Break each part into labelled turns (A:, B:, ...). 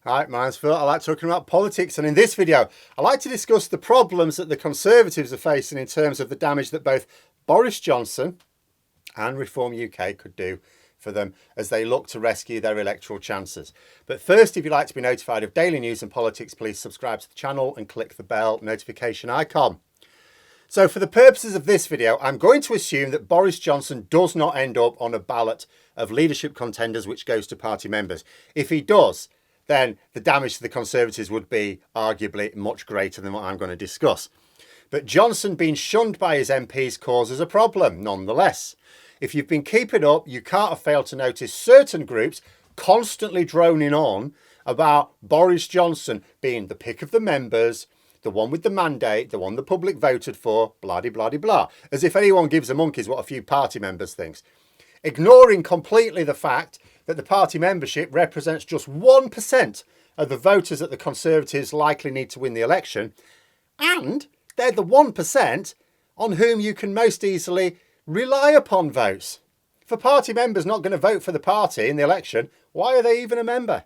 A: Hi, my name's Phil. I like talking about politics, and in this video I like to discuss the problems that the Conservatives are facing in terms of the damage that both Boris Johnson and Reform UK could do for them as they look to rescue their electoral chances. But first, if you'd like to be notified of daily news and politics, please subscribe to the channel and click the bell notification icon. So for the purposes of this video, I'm going to assume that Boris Johnson does not end up on a ballot of leadership contenders which goes to party members. If he does, then the damage to the Conservatives would be arguably much greater than what I'm going to discuss. But Johnson being shunned by his MPs causes a problem nonetheless. If you've been keeping up, you can't have failed to notice certain groups constantly droning on about Boris Johnson being the pick of the members, the one with the mandate, the one the public voted for, blah-de-blah-de-blah, as if anyone gives a monkeys what a few party members think. Ignoring completely the fact that the party membership represents just 1% of the voters that the Conservatives likely need to win the election, and they're the 1% on whom you can most easily rely upon votes. If a party member's not going to vote for the party in the election, why are they even a member?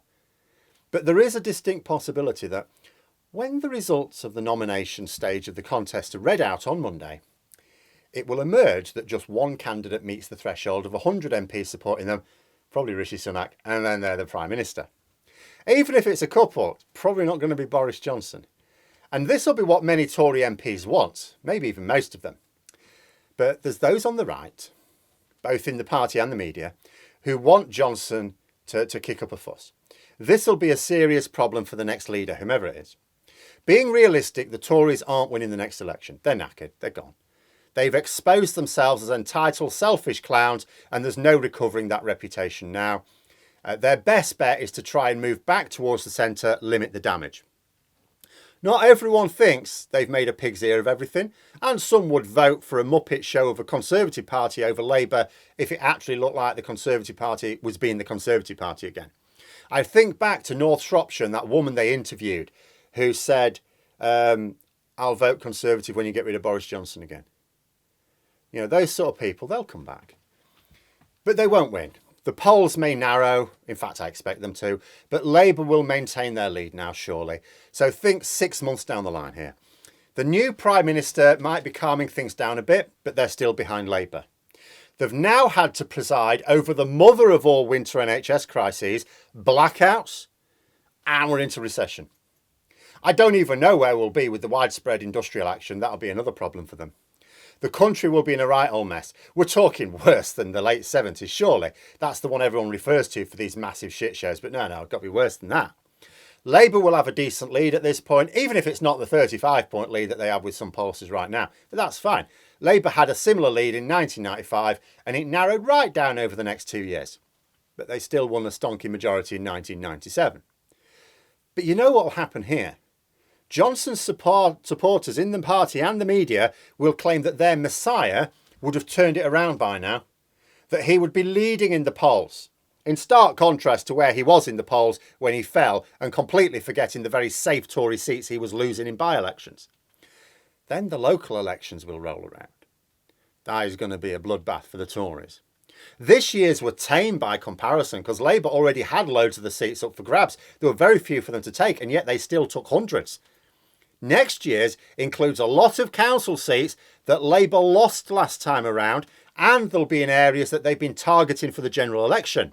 A: But there is a distinct possibility that when the results of the nomination stage of the contest are read out on Monday, it will emerge that just one candidate meets the threshold of 100 MPs supporting them, probably Rishi Sunak, and then they're the Prime Minister. Even if it's a couple, it's probably not going to be Boris Johnson. And this will be what many Tory MPs want, maybe even most of them. But there's those on the right, both in the party and the media, who want Johnson to kick up a fuss. This will be a serious problem for the next leader, whomever it is. Being realistic, the Tories aren't winning the next election. They're knackered. They're gone. They've exposed themselves as entitled, selfish clowns, and there's no recovering that reputation now. Their best bet is to try and move back towards the centre, limit the damage. Not everyone thinks they've made a pig's ear of everything, and some would vote for a Muppet show of a Conservative Party over Labour if it actually looked like the Conservative Party was being the Conservative Party again. I think back to North Shropshire and that woman they interviewed who said, I'll vote Conservative when you get rid of Boris Johnson again. You know, those sort of people, they'll come back. But they won't win. The polls may narrow, in fact I expect them to, but Labour will maintain their lead now, surely. So think 6 months down the line here. The new Prime Minister might be calming things down a bit, but they're still behind Labour. They've now had to preside over the mother of all winter NHS crises, blackouts, and we're into recession. I don't even know where we'll be with the widespread industrial action. That'll be another problem for them. The country will be in a right old mess. We're talking worse than the late 70s, surely. That's the one everyone refers to for these massive shit shows. But no, it's got to be worse than that. Labour will have a decent lead at this point, even if it's not the 35-point lead that they have with some pollsters right now. But that's fine. Labour had a similar lead in 1995 and it narrowed right down over the next 2 years. But they still won a stonking majority in 1997. But you know what will happen here? Johnson's supporters in the party and the media will claim that their messiah would have turned it around by now, that he would be leading in the polls, in stark contrast to where he was in the polls when he fell and completely forgetting the very safe Tory seats he was losing in by-elections. Then the local elections will roll around. That is going to be a bloodbath for the Tories. This year's were tame by comparison because Labour already had loads of the seats up for grabs. There were very few for them to take, and yet they still took hundreds. Next year's includes a lot of council seats that Labour lost last time around, and they'll be in areas that they've been targeting for the general election.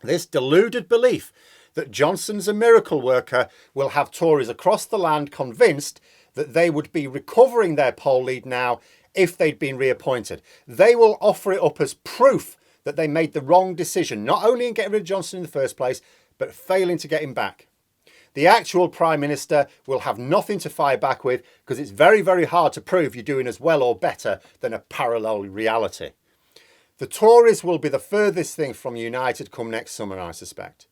A: This deluded belief that Johnson's a miracle worker will have Tories across the land convinced that they would be recovering their poll lead now if they'd been reappointed. They will offer it up as proof that they made the wrong decision, not only in getting rid of Johnson in the first place, but failing to get him back. The actual Prime Minister will have nothing to fire back with because it's very, very hard to prove you're doing as well or better than a parallel reality. The Tories will be the furthest thing from united come next summer, I suspect.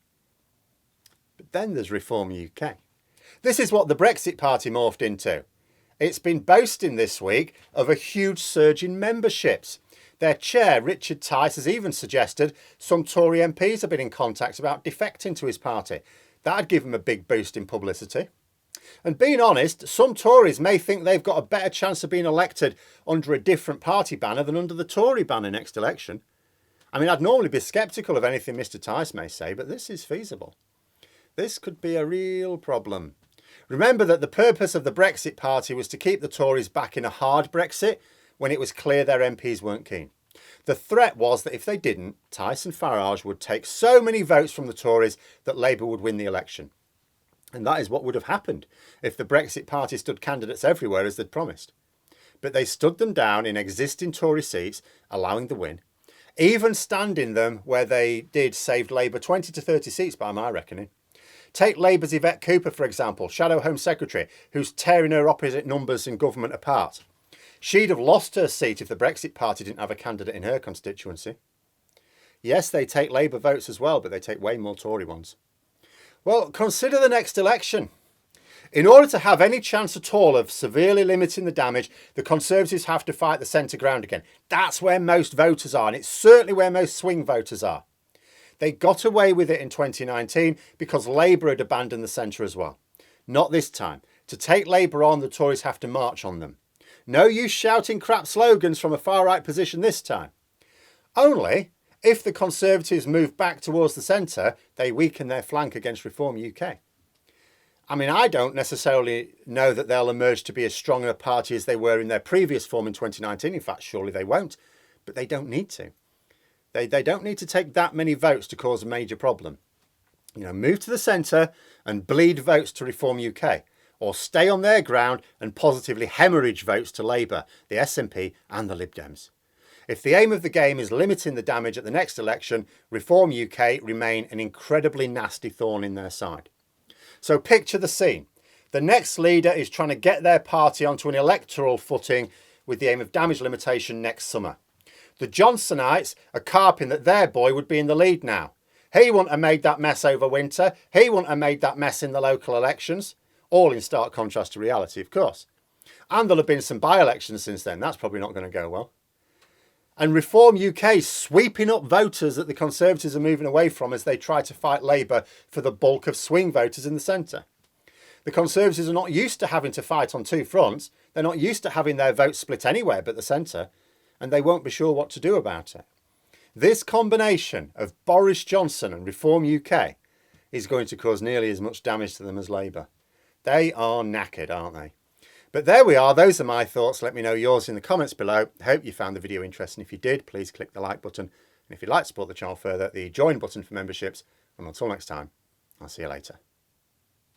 A: But then there's Reform UK. This is what the Brexit Party morphed into. It's been boasting this week of a huge surge in memberships. Their chair, Richard Tice, has even suggested some Tory MPs have been in contact about defecting to his party. That'd give him a big boost in publicity. And being honest, some Tories may think they've got a better chance of being elected under a different party banner than under the Tory banner next election. I mean, I'd normally be sceptical of anything Mr. Tice may say, but this is feasible. This could be a real problem. Remember that the purpose of the Brexit Party was to keep the Tories back in a hard Brexit when it was clear their MPs weren't keen. The threat was that if they didn't, Tyson Farage would take so many votes from the Tories that Labour would win the election. And that is what would have happened if the Brexit Party stood candidates everywhere as they'd promised. But they stood them down in existing Tory seats, allowing the win. Even standing them where they did saved Labour 20 to 30 seats by my reckoning. Take Labour's Yvette Cooper, for example, Shadow Home Secretary, who's tearing her opposite numbers in government apart. She'd have lost her seat if the Brexit Party didn't have a candidate in her constituency. Yes, they take Labour votes as well, but they take way more Tory ones. Well, consider the next election. In order to have any chance at all of severely limiting the damage, the Conservatives have to fight the centre ground again. That's where most voters are, and it's certainly where most swing voters are. They got away with it in 2019 because Labour had abandoned the centre as well. Not this time. To take Labour on, the Tories have to march on them. No use shouting crap slogans from a far-right position this time. Only, if the Conservatives move back towards the centre, they weaken their flank against Reform UK. I mean, I don't necessarily know that they'll emerge to be as strong a party as they were in their previous form in 2019. In fact, surely they won't. But they don't need to. They don't need to take that many votes to cause a major problem. You know, move to the centre and bleed votes to Reform UK. Or stay on their ground and positively hemorrhage votes to Labour, the SNP and the Lib Dems. If the aim of the game is limiting the damage at the next election, Reform UK remain an incredibly nasty thorn in their side. So picture the scene. The next leader is trying to get their party onto an electoral footing with the aim of damage limitation next summer. The Johnsonites are carping that their boy would be in the lead now. He wouldn't have made that mess over winter. He wouldn't have made that mess in the local elections. All in stark contrast to reality, of course. And there'll have been some by-elections since then. That's probably not going to go well. And Reform UK sweeping up voters that the Conservatives are moving away from as they try to fight Labour for the bulk of swing voters in the centre. The Conservatives are not used to having to fight on two fronts. They're not used to having their votes split anywhere but the centre. And they won't be sure what to do about it. This combination of Boris Johnson and Reform UK is going to cause nearly as much damage to them as Labour. They are knackered, aren't they? But there we are. Those are my thoughts. Let me know yours in the comments below. I hope you found the video interesting. If you did, please click the like button. And if you'd like to support the channel further, the join button for memberships. And until next time, I'll see you later.